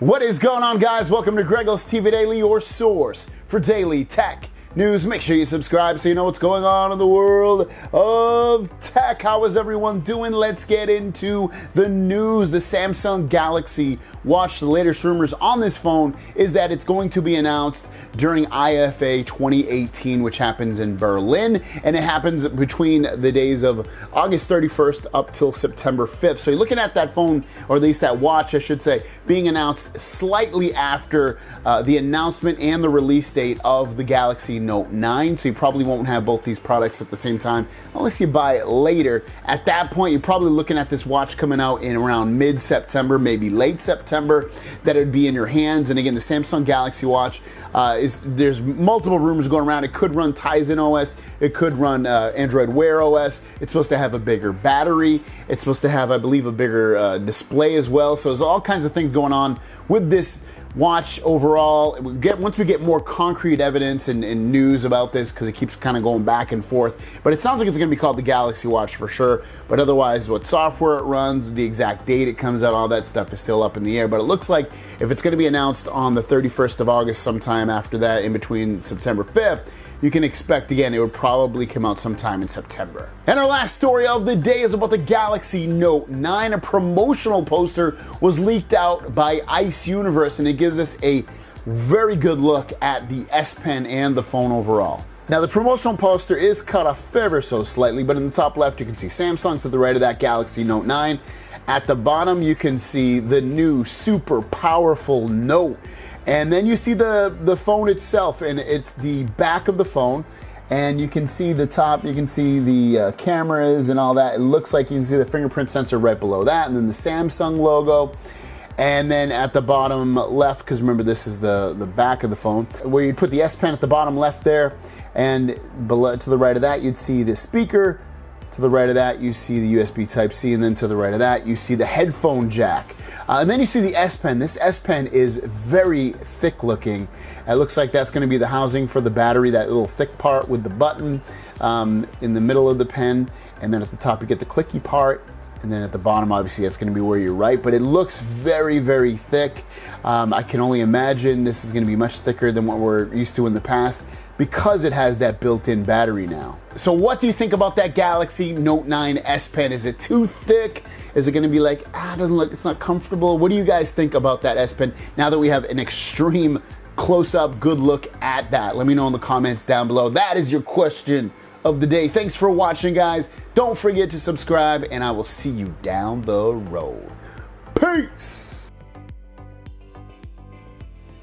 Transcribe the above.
What is going on, guys? Welcome to GregglesTV Daily, your source for daily tech news. Make sure you subscribe so you know what's going on in the world of tech. How is everyone doing? Let's get into the news. The Samsung Galaxy Watch, the latest rumors on this phone is that it's going to be announced during IFA 2018, which happens in Berlin, and it happens between the days of August 31st up till September 5th. So you're looking at that phone, or at least that watch, I should say, being announced slightly after the announcement and the release date of the Galaxy Note 9. So you probably won't have both these products at the same time unless you buy it later. At that point, you're probably looking at this watch coming out in around mid-September, maybe late September, that it would be in your hands. And again, the Samsung Galaxy Watch, there's multiple rumors going around. It could run Tizen OS, it could run Android Wear OS. It's supposed to have a bigger battery. It's supposed to have, I believe, a bigger display as well. So there's all kinds of things going on with this watch overall. Once we get more concrete evidence and news about this, because it keeps kind of going back and forth, but it sounds like it's going to be called the Galaxy Watch for sure. But otherwise, what software it runs, the exact date it comes out, all that stuff is still up in the air. But it looks like if it's going to be announced on the 31st of August, sometime after that, in between September 5th, you can expect, again, it would probably come out sometime in September. And our last story of the day is about the Galaxy Note 9. A promotional poster was leaked out by Ice Universe, and it gives us a very good look at the S Pen and the phone overall. Now, the promotional poster is cut off ever so slightly, but in the top left, you can see Samsung. To the right of that, Galaxy Note 9. At the bottom, you can see the new super powerful Note. And then you see the phone itself, and it's the back of the phone, and you can see the top, you can see the cameras and all that. It looks like you can see the fingerprint sensor right below that, and then the Samsung logo. And then at the bottom left, because remember this is the back of the phone, where you'd put the S Pen at the bottom left there, and below, to the right of that, you'd see the speaker. To the right of that, you see the USB Type-C, and then to the right of that, you see the headphone jack. And then you see the S Pen. This S Pen is very thick looking. It looks like that's going to be the housing for the battery, that little thick part with the button in the middle of the pen. And then at the top you get the clicky part. And then at the bottom, obviously, that's going to be where you write. But it looks very, very thick. I can only imagine this is going to be much thicker than what we're used to in the past, because it has that built-in battery now. So what do you think about that Galaxy Note 9 S Pen? Is it too thick? Is it going to be like, it doesn't look, it's not comfortable? What do you guys think about that S Pen now that we have an extreme close-up good look at that? Let me know in the comments down below. That is your question of the day. Thanks for watching, guys. Don't forget to subscribe, and I will see you down the road. Peace!